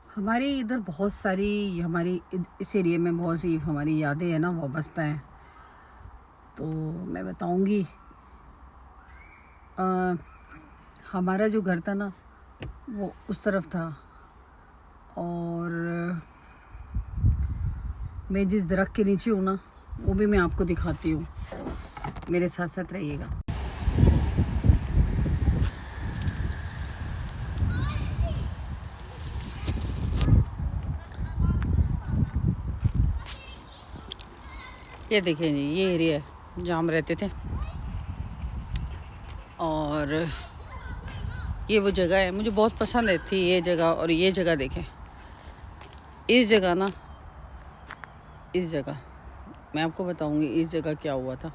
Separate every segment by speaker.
Speaker 1: हमारे इधर बहुत सारी हमारी इस एरिया में बहुत सी हमारी यादें हैं ना वाबस्ता हैं। तो मैं बताऊंगी। अ, हमारा जो घर था ना वो उस तरफ था। और मैं जिस दरख्त के नीचे हूँ ना वो भी मैं आपको दिखाती हूँ। मेरे साथ साथ रहिएगा। ये देखिए जी, ये एरिया है जहाँ हम रहते थे। और ये वो जगह है, मुझे बहुत पसंद है थी ये जगह। और ये जगह देखें, इस जगह ना, इस जगह मैं आपको बताऊंगी इस जगह क्या हुआ था।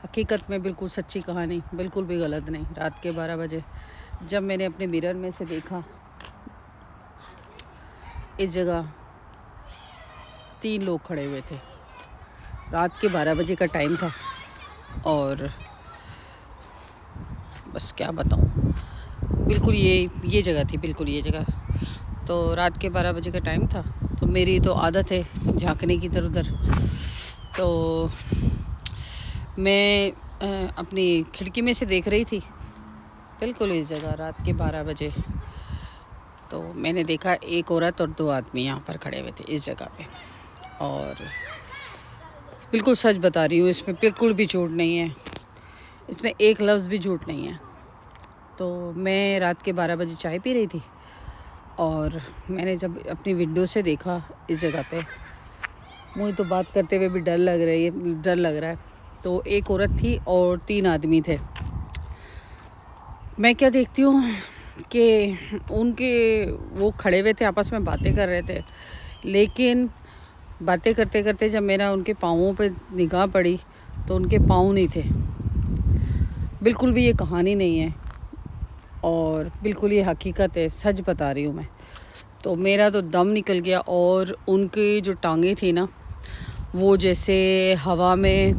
Speaker 1: हकीकत में बिल्कुल सच्ची कहानी, बिल्कुल भी गलत नहीं। रात के 12 बजे जब मैंने अपने मिरर में से देखा, इस जगह 3 लोग खड़े हुए थे। रात के 12 बजे का टाइम था और बस क्या बताऊं, बिल्कुल ये जगह थी, बिल्कुल ये जगह। तो रात के 12 बजे का टाइम था। तो मेरी तो आदत है झांकने की इधर उधर। तो मैं अपनी खिड़की में से देख रही थी बिल्कुल इस जगह रात के 12 बजे। तो मैंने देखा एक औरत और 2 आदमी यहाँ पर खड़े हुए थे इस जगह पे। और बिल्कुल सच बता रही हूँ, इसमें बिल्कुल भी झूठ नहीं है, इसमें एक लफ्ज़ भी झूठ नहीं है। तो मैं रात के 12 बजे चाय पी रही थी और मैंने जब अपनी विंडो से देखा इस जगह पे, मुझे तो बात करते हुए भी डर लग रहा है। तो एक औरत थी और 3 आदमी थे। मैं क्या देखती हूँ कि उनके वो खड़े हुए थे, आपस में बातें कर रहे थे। लेकिन बातें करते करते जब मेरा उनके पाँवों पे निगाह पड़ी तो उनके पाँव नहीं थे। बिल्कुल भी ये कहानी नहीं है और बिल्कुल ये हकीकत है, सच बता रही हूँ मैं। तो मेरा तो दम निकल गया। और उनकी जो टांगें थी ना, वो जैसे हवा में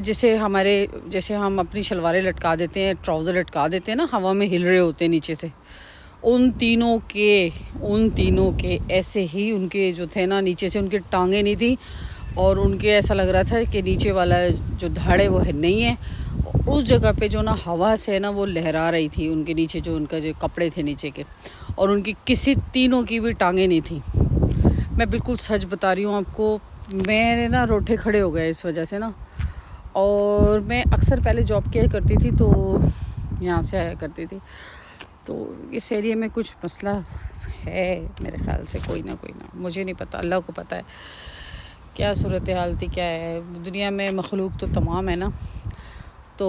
Speaker 1: जैसे हम अपनी शलवारें लटका देते हैं, ट्राउज़र लटका देते हैं ना, हवा में हिल रहे होते हैं नीचे से। उन तीनों के ऐसे ही उनके जो थे ना, नीचे से उनकी टांगें नहीं थी। और उनके ऐसा लग रहा था कि नीचे वाला जो धड़ है वो है नहीं है। उस जगह पे जो ना हवा से ना वो लहरा रही थी उनके नीचे, जो उनका जो कपड़े थे नीचे के। और उनकी किसी तीनों की भी टांगें नहीं थी। मैं बिल्कुल सच बता रही हूँ आपको। मेरे ना रोटे खड़े हो गए इस वजह से ना। और मैं अक्सर पहले जॉब किया करती थी, तो यहाँ से आया करती थी। तो इस एरिया में कुछ मसला है मेरे ख्याल से, कोई ना, मुझे नहीं पता, अल्लाह को पता है क्या सूरत हाल थी, क्या है। दुनिया में मखलूक तो तमाम है ना। तो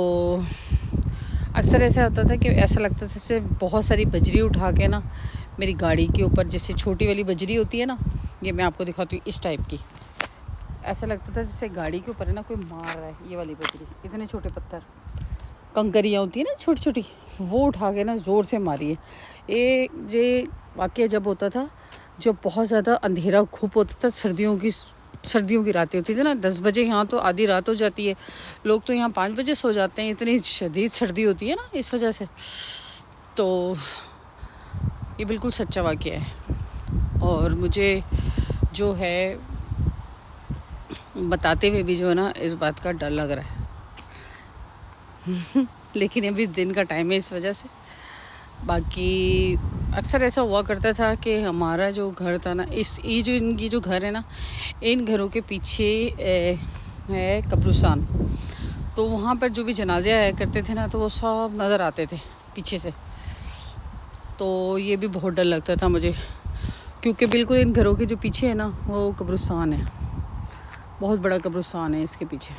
Speaker 1: अक्सर ऐसा होता था कि ऐसा लगता था जैसे बहुत सारी बजरी उठा के ना मेरी गाड़ी के ऊपर, जैसे छोटी वाली बजरी होती है ना, ये मैं आपको दिखाती हूँ इस टाइप की। ऐसा लगता था जैसे गाड़ी के ऊपर है ना कोई मार रहा है। ये वाली बजरी, इतने छोटे पत्थर, कंकरियाँ होती है ना छोटी छोटी, वो उठा के ना ज़ोर से मारी है। ये वाक़या जब होता था, जब बहुत ज़्यादा अंधेरा खूब होता था, सर्दियों की रातें होती थी ना। 10 बजे यहाँ तो आधी रात हो जाती है, लोग तो यहाँ 5 बजे सो जाते हैं, इतनी शदीद सर्दी होती है ना इस वजह से। तो ये बिल्कुल सच्चा वाक़या है। और मुझे जो है बताते हुए भी जो है ना इस बात का डर लग रहा है लेकिन अभी दिन का टाइम है इस वजह से। बाकी अक्सर ऐसा हुआ करता था कि हमारा जो घर था ना, इनकी जो घर है ना, इन घरों के पीछे है कब्रिस्तान। तो वहाँ पर जो भी जनाजे आया करते थे ना, तो वो सब नज़र आते थे पीछे से। तो ये भी बहुत डर लगता था मुझे, क्योंकि बिल्कुल इन घरों के जो पीछे है ना वो कब्रिस्तान है, बहुत बड़ा कब्रिस्तान है इसके पीछे।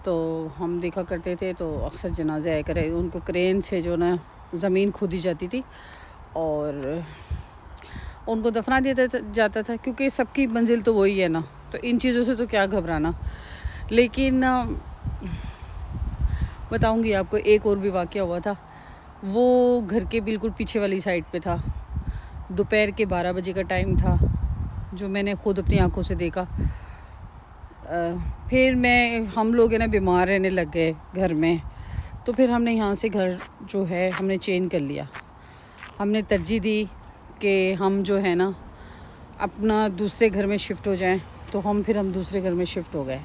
Speaker 1: तो हम देखा करते थे, तो अक्सर जनाजे आया करे, उनको क्रेन से जो ना ज़मीन खोदी जाती थी और उनको दफना दिया जाता था, क्योंकि सबकी मंजिल तो वही है ना। तो इन चीज़ों से तो क्या घबराना। लेकिन बताऊंगी आपको, एक और भी वाक़या हुआ था। वो घर के बिल्कुल पीछे वाली साइड पे था। दोपहर के 12 बजे का टाइम था, जो मैंने ख़ुद अपनी आंखों से देखा। फिर हम लोग है ना बीमार रहने लग गए घर में। तो फिर हमने यहाँ से घर जो है हमने चेंज कर लिया। हमने तरजीह दी कि हम जो है ना अपना दूसरे घर में शिफ्ट हो जाएं, तो हम दूसरे घर में शिफ्ट हो गए।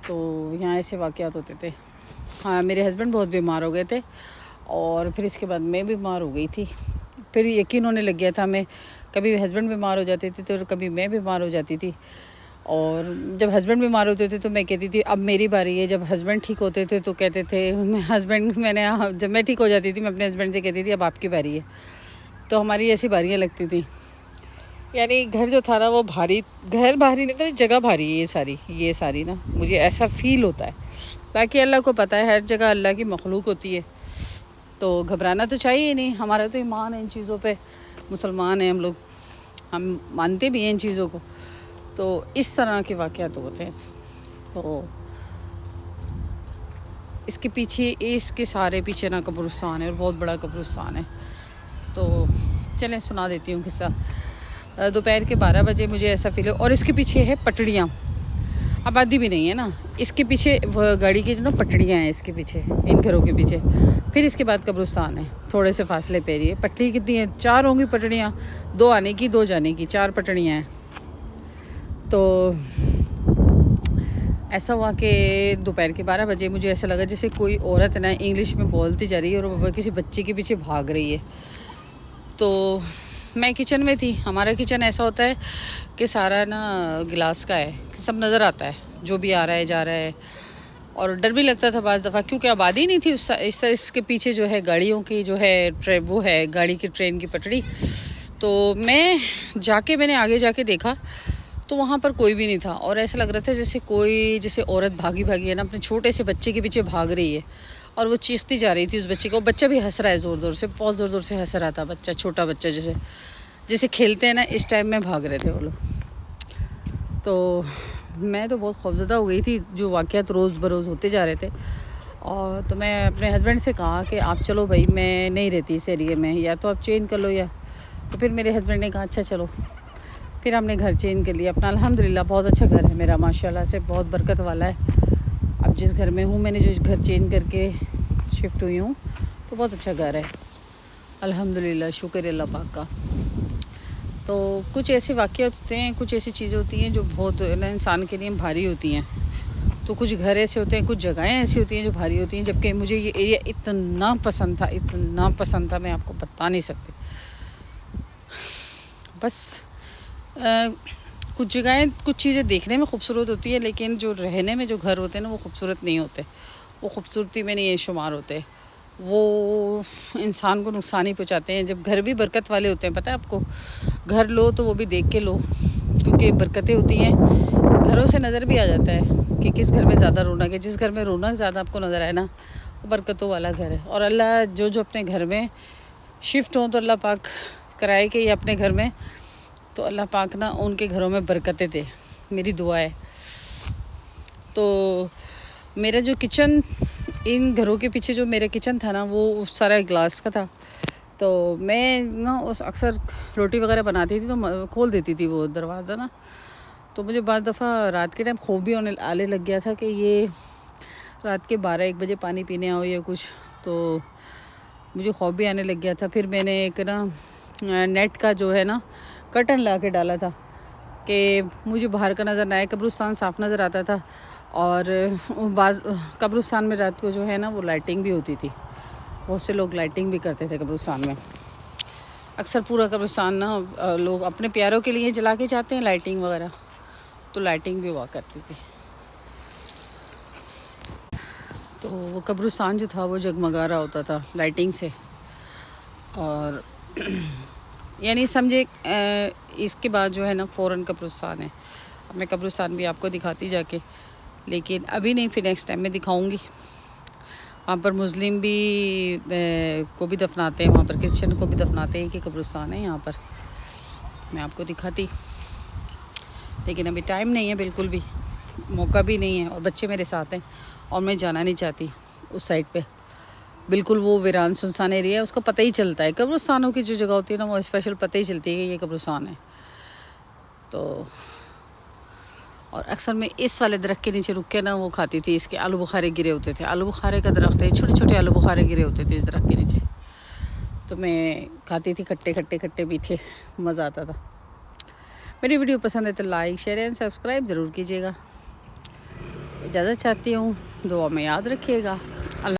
Speaker 1: तो यहाँ ऐसे वाक़यात होते थे। हाँ, मेरे हस्बैंड बहुत बीमार हो गए थे और फिर इसके बाद मैं बीमार हो गई थी। फिर यकीन होने लग गया था, मैं कभी हस्बैंड बीमार हो जाते थे तो कभी मैं बीमार हो जाती थी। और जब हस्बैंड बीमार होते थे तो मैं कहती थी अब मेरी बारी है। जब हस्बैंड ठीक होते थे तो कहते थे जब मैं ठीक हो जाती थी मैं अपने हस्बैंड से कहती थी अब आपकी बारी है। तो हमारी ऐसी बारियाँ लगती थी। यानी घर जो था ना वो घर भारी नहीं था, जगह भारी है ये सारी ना, मुझे ऐसा फ़ील होता है। बाकी अल्लाह को पता है, हर जगह अल्लाह की मखलूक होती है, तो घबराना तो चाहिए ही नहीं। हमारा तो ईमान है इन चीज़ों पे, मुसलमान हैं हम लोग, हम मानते भी हैं इन चीज़ों को। तो इस तरह के वाक़यात होते हैं। तो इसके सारे पीछे ना कब्रिस्तान है और बहुत बड़ा कब्रिस्तान है। तो चलें सुना देती हूँ किस्सा। दोपहर के 12 बजे मुझे ऐसा फील हो, और इसके पीछे है पटड़ियाँ, आबादी भी नहीं है ना, इसके पीछे गाड़ी की जो ना पटड़ियाँ हैं इसके पीछे, इन घरों के पीछे। फिर इसके बाद कब्रिस्तान है थोड़े से फासले पे। रही है पटड़ी कितनी है, 4 होंगी पटड़ियाँ, 2 आने की 2 जाने की, 4 पटड़ियाँ हैं। तो ऐसा हुआ कि दोपहर के 12 बजे मुझे ऐसा लगा जैसे कोई औरत ना इंग्लिश में बोलती जा रही है और किसी बच्चे के पीछे भाग रही है। तो मैं किचन में थी। हमारा किचन ऐसा होता है कि सारा ना गिलास का है, सब नज़र आता है जो भी आ रहा है जा रहा है। और डर भी लगता था बाज़ दफ़ा, क्योंकि आबादी नहीं थी इसके पीछे जो है गाड़ियों की जो है वो है गाड़ी की ट्रेन की पटड़ी। तो मैंने आगे जाके देखा तो वहाँ पर कोई भी नहीं था, और ऐसा लग रहा था जैसे औरत भागी है ना अपने छोटे से बच्चे के पीछे भाग रही है, और वो चीखती जा रही थी उस बच्चे को। बच्चा भी हंस रहा है ज़ोर से, बहुत ज़ोर से हंस रहा था बच्चा, छोटा बच्चा जैसे खेलते हैं ना इस टाइम में भाग रहे थे वो लोग। तो मैं तो बहुत खौफज़दा हो गई थी, जो वाक़यात रोज़ बरोज़ होते जा रहे थे। और तो मैं अपने हस्बैंड से कहा कि आप चलो भाई, मैं नहीं रहती इस एरिए में, या तो आप चेंज कर लो या। तो फिर मेरे हस्बैंड ने कहा अच्छा चलो। फिर हमने घर चेंज कर लिया अपना। अल्हम्दुलिल्लाह बहुत अच्छा घर है मेरा, माशाल्लाह से बहुत बरकत वाला है। अब जिस घर में हूँ, मैंने जो घर चेंज करके शिफ्ट हुई हूँ, तो बहुत अच्छा घर है अल्हम्दुलिल्लाह, शुक्र अल्लाह पाक का। तो कुछ ऐसे वाक़यात होते हैं, कुछ ऐसी चीज़ें होती हैं जो बहुत ना इंसान के लिए भारी होती हैं। तो कुछ घर ऐसे होते हैं, कुछ जगहें ऐसी होती हैं जो भारी होती हैं। जबकि मुझे ये एरिया इतना पसंद था मैं आपको बता नहीं सकती। बस कुछ जगहें, कुछ चीज़ें देखने में खूबसूरत होती है, लेकिन जो रहने में जो घर होते हैं ना वो खूबसूरत नहीं होते, वो खूबसूरती में नहीं शुमार होते, वो इंसान को नुकसान ही पहुँचाते हैं। जब घर भी बरकत वाले होते हैं, पता है आपको, घर लो तो वो भी देख के लो, क्योंकि बरकतें होती हैं। घरों से नज़र भी आ जाता है कि किस घर में ज़्यादा रौनक है। जिस घर में रौनक ज़्यादा आपको नज़र आए ना, वो बरकतों वाला घर है। और अल्लाह जो अपने घर में शिफ्ट हों तो अल्लाह पाक कराए कि ये अपने घर में, तो अल्लाह पाक ना उनके घरों में बरकतें दे, मेरी दुआ है। तो मेरा जो किचन, इन घरों के पीछे जो मेरा किचन था ना, वो सारा ग्लास का था। तो मैं ना अक्सर रोटी वगैरह बनाती थी तो खोल देती थी वो दरवाज़ा ना। तो मुझे बाद दफ़ा रात के टाइम खौफ भी आने लग गया था कि ये रात के 12-1 बजे पानी पीने आओ या कुछ, तो मुझे खौफ भी आने लग गया था। फिर मैंने एक ना नेट का जो है ना कर्टन ला के डाला था कि मुझे बाहर का नज़र ना आए। कब्रिस्तान साफ़ नज़र आता था, और कब्रिस्तान में रात को जो है ना वो लाइटिंग भी होती थी, बहुत से लोग लाइटिंग भी करते थे कब्रिस्तान में। अक्सर पूरा कब्रिस्तान ना लोग अपने प्यारों के लिए जला के जाते हैं लाइटिंग वगैरह, तो लाइटिंग भी हुआ करती थी। तो वो कब्रिस्तान जो था वो जगमगा रहा होता था लाइटिंग से। और यानी समझे इसके बाद जो है ना फ़ौरन कब्रिस्तान है। अब मैं कब्रिस्तान भी आपको दिखाती जाके, लेकिन अभी नहीं, फिर नेक्स्ट टाइम में दिखाऊंगी। वहाँ पर मुस्लिम भी को भी दफनाते हैं, वहाँ पर क्रिश्चियन को भी दफनाते हैं कि कब्रिस्तान है यहाँ पर, मैं आपको दिखाती। लेकिन अभी टाइम नहीं है, बिल्कुल भी मौका भी नहीं है, और बच्चे मेरे साथ हैं और मैं जाना नहीं चाहती उस साइड पे। बिल्कुल वो वीरान सुनसान एरिया है, उसको पता ही चलता है। कब्रिस्तानों की जो जगह होती है ना वो स्पेशल पता ही चलती है कि ये कब्रिस्तान है। तो और अक्सर मैं इस वाले दरख्त के नीचे रुक के ना वो खाती थी, इसके आलू बुखारे गिरे होते थे। आलू बुखारे का दरख्त है, छोटे छोटे आलू बुखारे गिरे होते थे इस दरख्त के नीचे, तो मैं खाती थी, खट्टे खट्टे खट्टे मीठे, मज़ा आता था। मेरी वीडियो पसंद है तो लाइक शेयर एंड सब्सक्राइब ज़रूर कीजिएगा। इजाज़त चाहती हूँ, दुआ में याद रखिएगा।